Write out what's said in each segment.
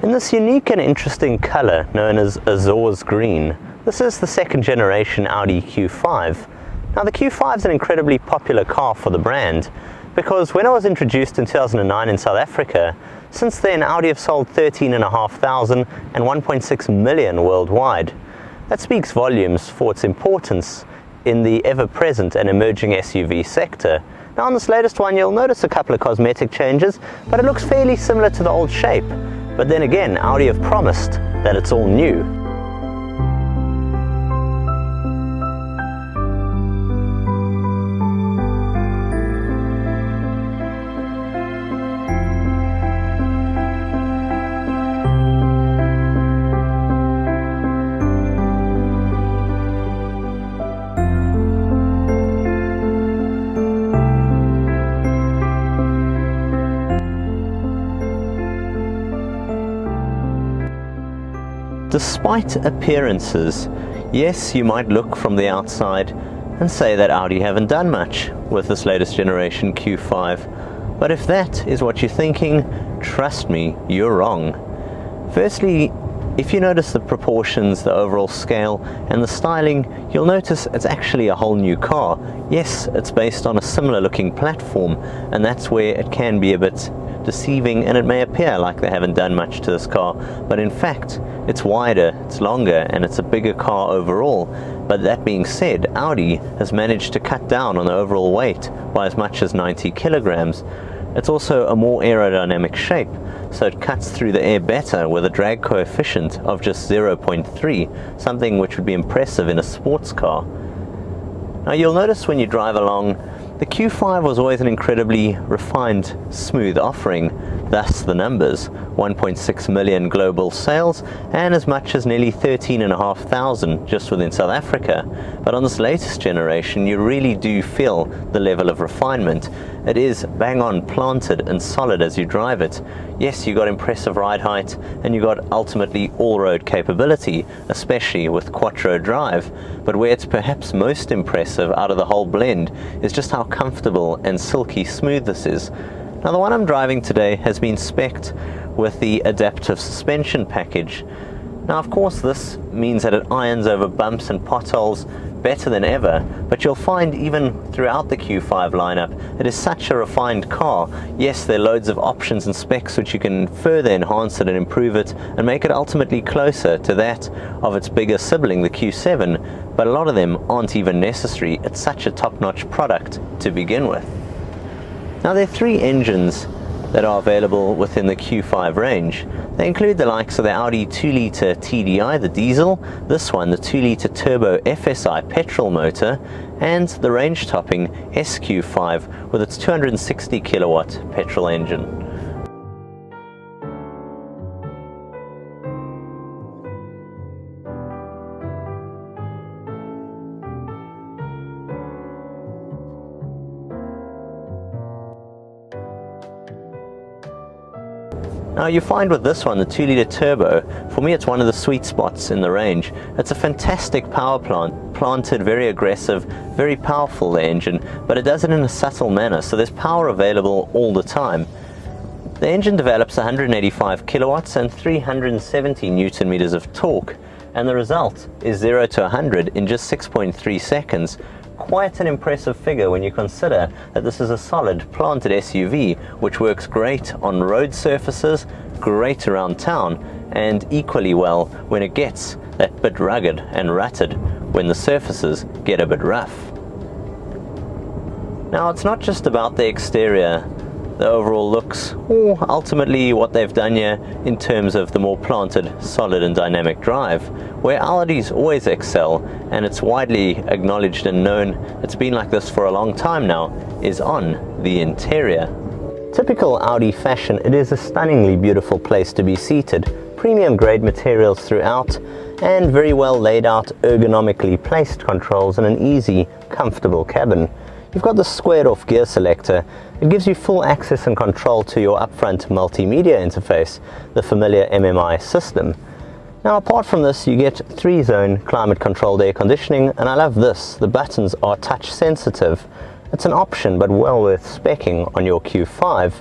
In this unique and interesting color known as Azores green, this is the second generation Audi Q5. Now the Q5 is an incredibly popular car for the brand because when it was introduced in 2009 in South Africa, since then Audi have sold 13,500 and 1.6 million worldwide. That speaks volumes for its importance in the ever-present and emerging SUV sector. Now on this latest one you'll notice a couple of cosmetic changes, but it looks fairly similar to the old shape. But then again, Audi have promised that it's all new. Despite appearances, yes, you might look from the outside and say that Audi haven't done much with this latest generation Q5, but if that is what you're thinking, trust me, you're wrong. Firstly, if you notice the proportions, the overall scale, and the styling, you'll notice it's actually a whole new car. Yes, it's based on a similar looking platform, and that's where it can be a bit deceiving and it may appear like they haven't done much to this car, but in fact it's wider, it's longer, and it's a bigger car overall. But that being said, Audi has managed to cut down on the overall weight by as much as 90 kilograms. It's also a more aerodynamic shape, so it cuts through the air better with a drag coefficient of just 0.3, something which would be impressive in a sports car. Now you'll notice when you drive along, the Q5 was always an incredibly refined, smooth offering, thus the numbers, 1.6 million global sales and as much as nearly 13,500 just within South Africa. But on this latest generation, you really do feel the level of refinement. It is bang on planted and solid as you drive it. Yes, you got impressive ride height and you got ultimately all-road capability, especially with quattro drive. But where it's perhaps most impressive out of the whole blend is just how comfortable and silky smooth this is. Now the one I'm driving today has been spec'd with the adaptive suspension package. Now of course this means that it irons over bumps and potholes better than ever, but you'll find even throughout the Q5 lineup, it is such a refined car. Yes, there are loads of options and specs which you can further enhance it and improve it and make it ultimately closer to that of its bigger sibling, the Q7, but a lot of them aren't even necessary. It's such a top-notch product to begin with. Now there are three engines that are available within the Q5 range. They include the likes of the Audi 2-litre TDI, the diesel, this one, the 2-litre turbo FSI petrol motor, and the range-topping SQ5 with its 260 kilowatt petrol engine. Now you find with this one, the 2-litre turbo, for me it's one of the sweet spots in the range. It's a fantastic power plant, planted, very aggressive, very powerful, the engine, but it does it in a subtle manner, so there's power available all the time. The engine develops 185 kilowatts and 370 newton meters of torque, and the result is 0 to 100 in just 6.3 seconds. Quite an impressive figure when you consider that this is a solid planted SUV which works great on road surfaces, great around town, and equally well when it gets that bit rugged and rutted when the surfaces get a bit rough. Now it's not just about the exterior, the overall looks, or ultimately what they've done here in terms of the more planted, solid and dynamic drive. Where Audis always excel, and it's widely acknowledged and known, it's been like this for a long time now, is on the interior. Typical Audi fashion, it is a stunningly beautiful place to be seated. Premium grade materials throughout, and very well laid out, ergonomically placed controls and an easy, comfortable cabin. You've got the squared off gear selector. It gives you full access and control to your upfront multimedia interface, the familiar MMI system. Now apart from this, you get 3-zone climate controlled air conditioning, and I love this, the buttons are touch sensitive. It's an option but well worth speccing on your Q5.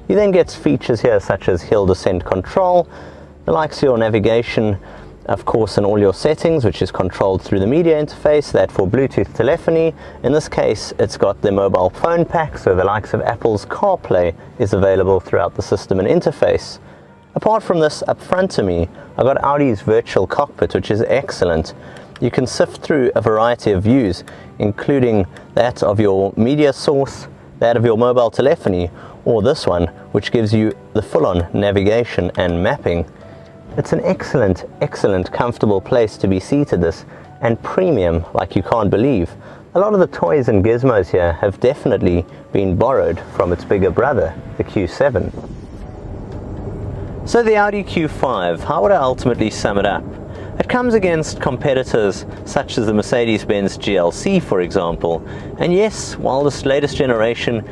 You then get features here such as hill descent control, The likes of your navigation, of course, and all your settings, which is controlled through the media interface, that for Bluetooth telephony. In this case, it's got the mobile phone pack, so the likes of Apple's CarPlay is available throughout the system and interface. Apart from this, up front to me, I've got Audi's virtual cockpit, which is excellent. You can sift through a variety of views, including that of your media source, that of your mobile telephony, or this one, which gives you the full-on navigation and mapping. It's an excellent, comfortable place to be seated this, and premium like you can't believe. A lot of the toys and gizmos here have definitely been borrowed from its bigger brother, the Q7. So the Audi Q5, how would I ultimately sum it up? It comes against competitors such as the Mercedes-Benz GLC, for example, and yes, while this latest generation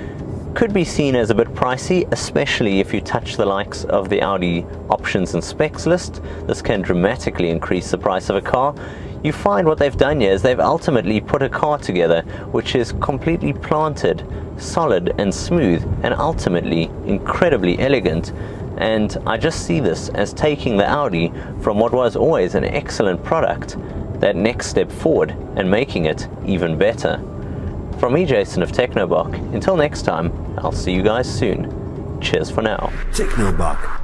could be seen as a bit pricey, especially if you touch the likes of the Audi options and specs list. This can dramatically increase the price of a car. You find what they've done here is they've ultimately put a car together which is completely planted, solid and smooth, and ultimately incredibly elegant. And I just see this as taking the Audi from what was always an excellent product, that next step forward, and making it even better. From me, Jason of Technobock, until next time, I'll see you guys soon. Cheers for now. Technobock.